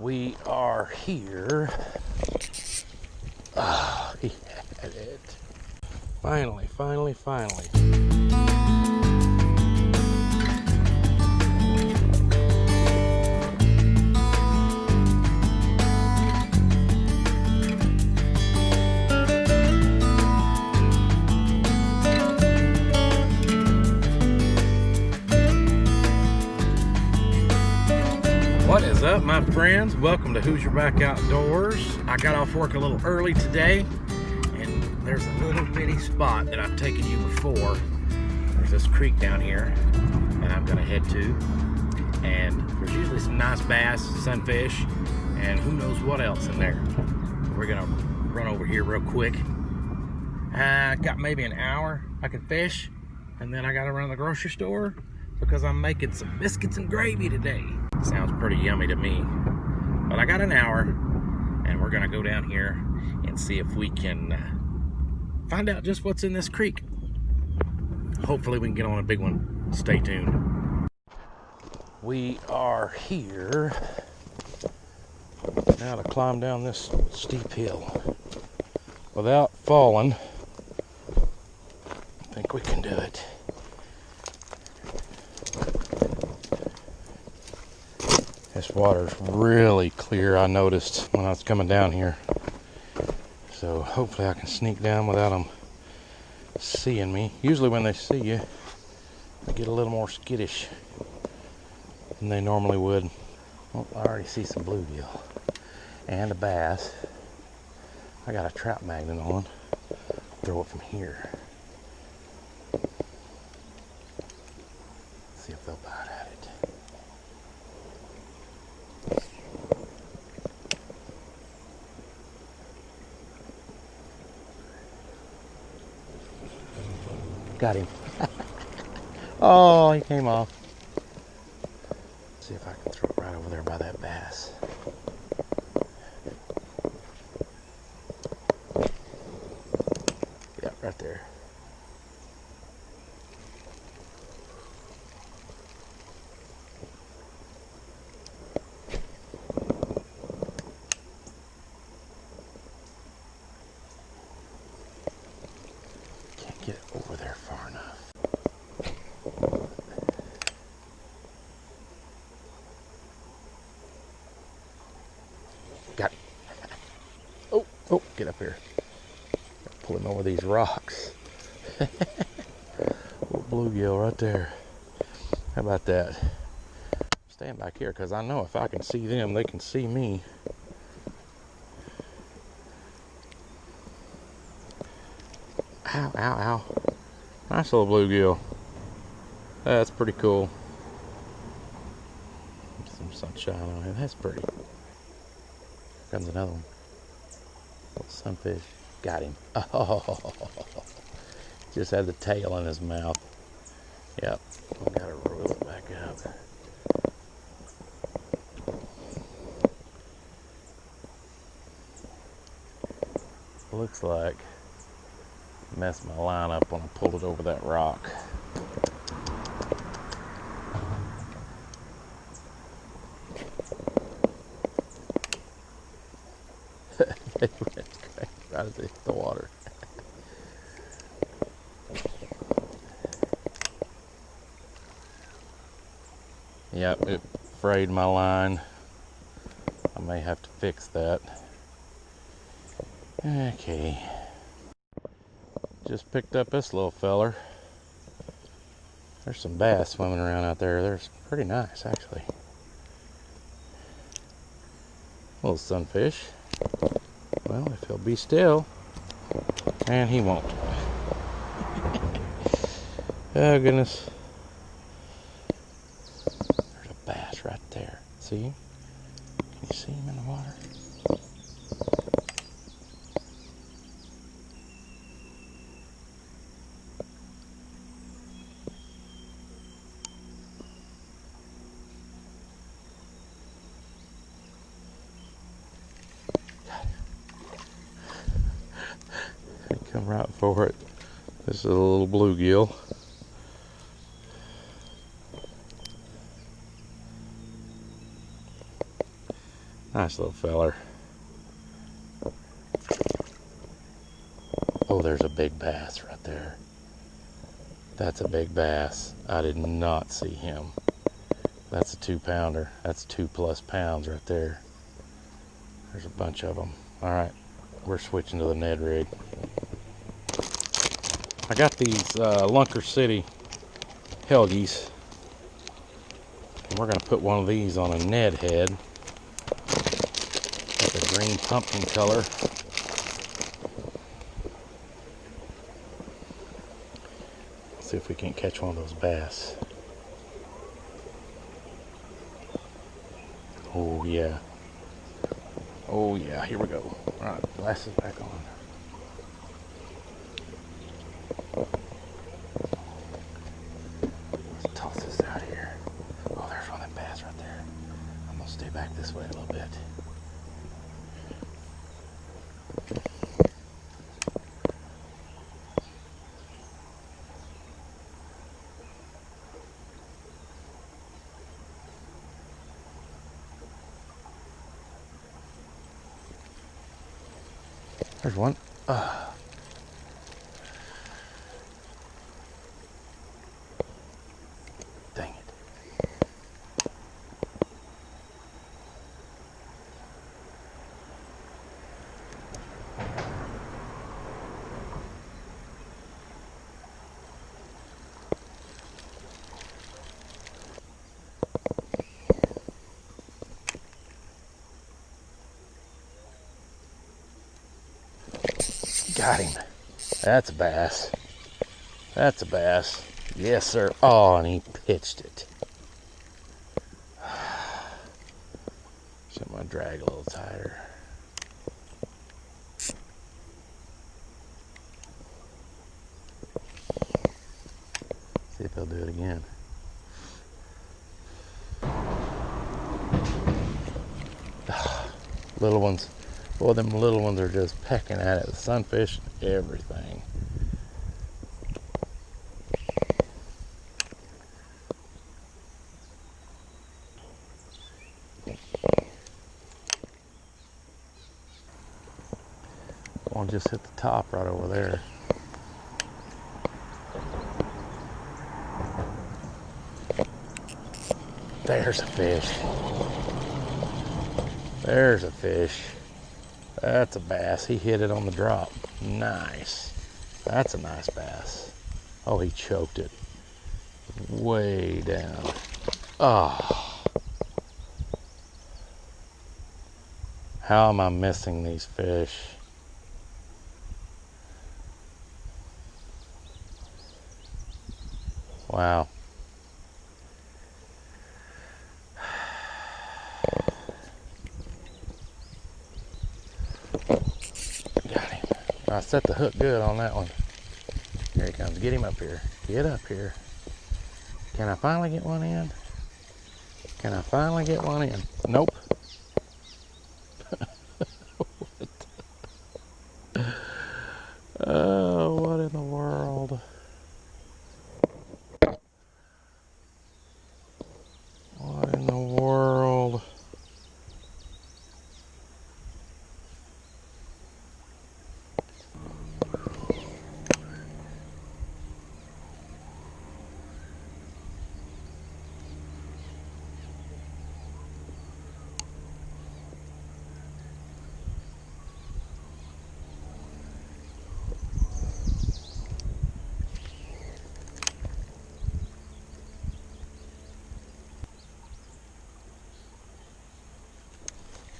We are here. Ah, he had it. Finally. What is up, my friends? Welcome to Hoosierback Outdoors. I got off work a little early today, and there's a little bitty spot that I've taken you before. There's this creek down here that I'm gonna head to, and there's usually some nice bass, sunfish, and who knows what else in there. We're gonna run over here real quick. I got maybe an hour I can fish, and then I gotta run to the grocery store because I'm making some biscuits and gravy today. Sounds pretty yummy to me. But I got an hour, and we're gonna go down here and see if we can find out just what's in this creek. Hopefully we can get on a big one. Stay tuned. We are here. Now to climb down this steep hill without falling. I think we can do it. This water's really clear, I noticed when I was coming down here. So hopefully I can sneak down without them seeing me. Usually when they see you, they get a little more skittish than they normally would. Oh, I already see some bluegill and a bass. I got a trap magnet on. Throw it from here. See if they'll bite at it. Got him. Oh, he came off. Let's see if I can throw it right over there by that bass. Yeah, right there. Get over there far enough. Got it. Oh, get up here. Pull him over these rocks. Little bluegill right there. How about that? Stand back here because I know if I can see them, they can see me. Ow. Nice little bluegill. That's pretty cool. Get some sunshine on him. That's pretty. Here comes another one. Little sunfish. Got him. Oh, just had the tail in his mouth. Yep. I gotta roll it back up. Looks like messed my line up when I pulled it over that rock. They went right as they hit the water. Yep, it frayed my line. I may have to fix that. Okay. Just picked up this little feller. There's some bass swimming around out there. They're pretty nice, actually. Little sunfish. Well, if he'll be still, and he won't. Oh, goodness. There's a bass right there. See him? Can you see him in the water? Come right for it. This is a little bluegill. Nice little feller. Oh, there's a big bass right there. That's a big bass. I did not see him. That's a 2-pounder. That's 2+ pounds right there. There's a bunch of them. All right, we're switching to the Ned rig. I got these Lunker City Helgies. And we're gonna put one of these on a Ned head. Got the green pumpkin color. See if we can't catch one of those bass. Oh yeah. Oh yeah, here we go. All right, glasses back on. Let's toss this out here. Oh, there's one of them bass right there. I'm gonna stay back this way a little bit. There's one. Dang it. Got him. That's a bass. That's a bass. Yes, sir. Oh, and he pitched it. So I'm going to drag a little tighter. See if he'll do it again. Little ones. Boy, them little ones are just pecking at it. The sunfish and everything. One just hit the top right over there. There's a fish. There's a fish. That's a bass. He hit it on the drop. Nice. That's a nice bass. Oh, he choked it way down. Oh. How am I missing these fish? Wow. Got him. I set the hook good on that one. Here he comes. Get him up here. Get up here. Can I finally get one in? Can I finally get one in? Nope. Oh, what in the world? What in the world?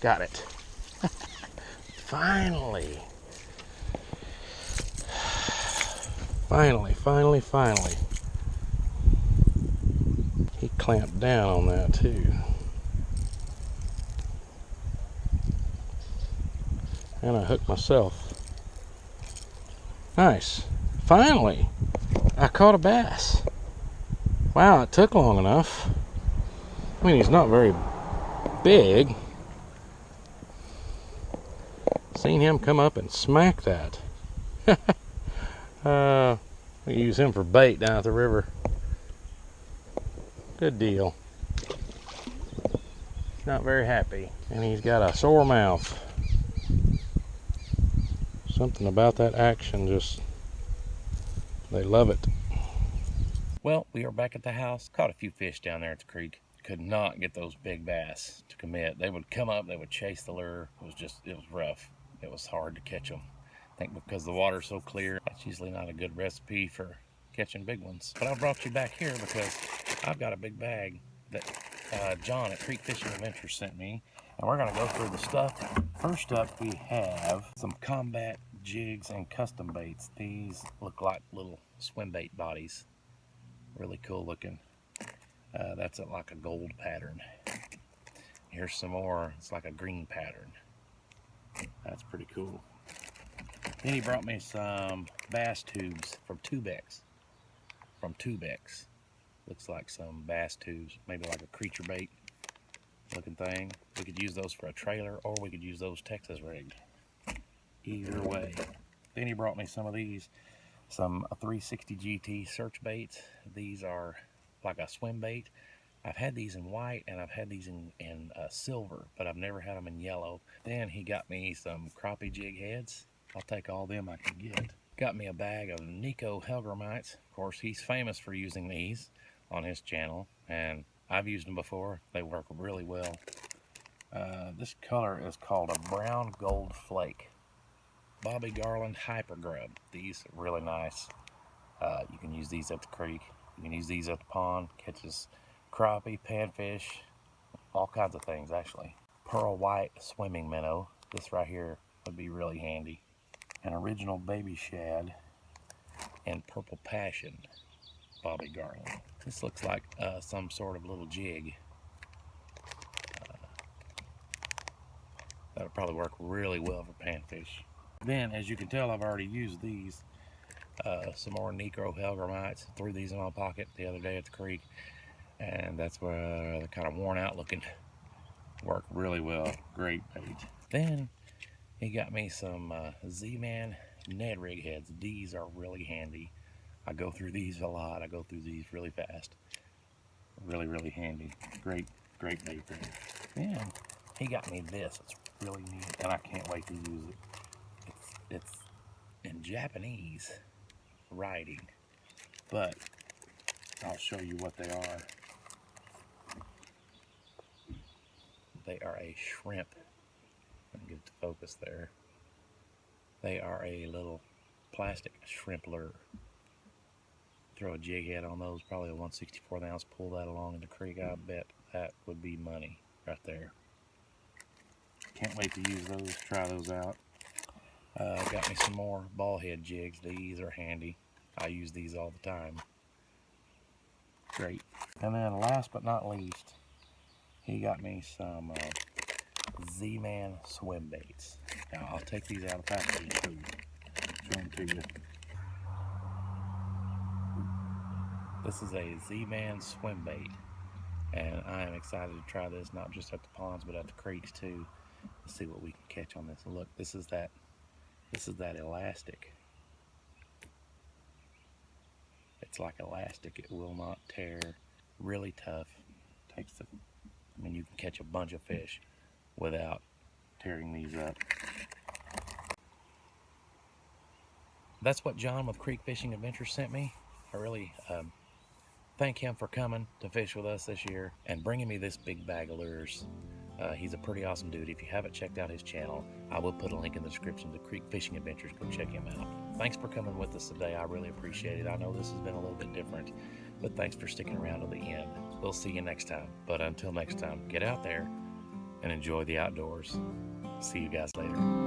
Got it. Finally. Finally. He clamped down on that too. And I hooked myself. Nice. Finally. I caught a bass. Wow, it took long enough. I mean, he's not very big. Seen him come up and smack that. We use him for bait down at the river. Good deal. Not very happy. And he's got a sore mouth. Something about that action, just, they love it. Well, we are back at the house. Caught a few fish down there at the creek. Could not get those big bass to commit. They would come up, they would chase the lure. It was rough. It was hard to catch them. I think because the water's so clear, that's usually not a good recipe for catching big ones. But I brought you back here because I've got a big bag that John at Creek Fishing Adventures sent me. And we're gonna go through the stuff. First up, we have some combat jigs and custom baits. These look like little swim bait bodies. Really cool looking. That's like a gold pattern. Here's some more. It's like a green pattern. That's pretty cool. Then he brought me some bass tubes from Tubex. Looks like some bass tubes, maybe like a creature bait looking thing. We could use those for a trailer, or we could use those Texas rigged. Either way. Then he brought me some of these, some 360 GT search baits. These are like a swim bait. I've had these in white and I've had these in silver, but I've never had them in yellow. Then he got me some crappie jig heads. I'll take all them I can get. Got me a bag of Nico Helgramites. Of course, he's famous for using these on his channel, and I've used them before. They work really well. This color is called a brown gold flake. Bobby Garland Hyper Grub. These are really nice. You can use these at the creek. You can use these at the pond. Catches crappie, panfish, all kinds of things actually. Pearl white swimming minnow. This right here would be really handy. An original baby shad and purple passion. Bobby Garland. This looks like some sort of little jig. That'll probably work really well for panfish. Then, as you can tell, I've already used these. Some more Nico Helgramites. Threw these in my pocket the other day at the creek, and that's where they're kind of worn out looking. Work really well. Great bait. Then he got me some Z-Man Ned rig heads. These are really handy. I go through these a lot. I go through these really fast. Really, really handy. Great bait there. Then he got me this. It's really neat, and I can't wait to use it. It's in Japanese writing, but I'll show you what they are. They are a shrimp. Let me get it to focus there. They are a little plastic shrimp lure. Throw a jig head on those, probably a 1/64 ounce, pull that along in the creek. I bet that would be money right there. Can't wait to use those, try those out. Got me some more ball head jigs. These are handy. I use these all the time. Great. And then last but not least, he got me some Z-Man swim baits. Now I'll take these out of the package and show them to you. This is a Z-Man swim bait, and I am excited to try this, not just at the ponds but at the creeks too. Let's see what we can catch on this. Look, this is that elastic. It's like elastic. It will not tear. Really tough. I mean, you can catch a bunch of fish without tearing these up. That's what John with Creek Fishing Adventures sent me. I really thank him for coming to fish with us this year and bringing me this big bag of lures. He's a pretty awesome dude. If you haven't checked out his channel, I will put a link in the description to Creek Fishing Adventures. Go check him out. Thanks for coming with us today. I really appreciate it. I know this has been a little bit different, but thanks for sticking around to the end. We'll see you next time. But until next time, get out there and enjoy the outdoors. See you guys later.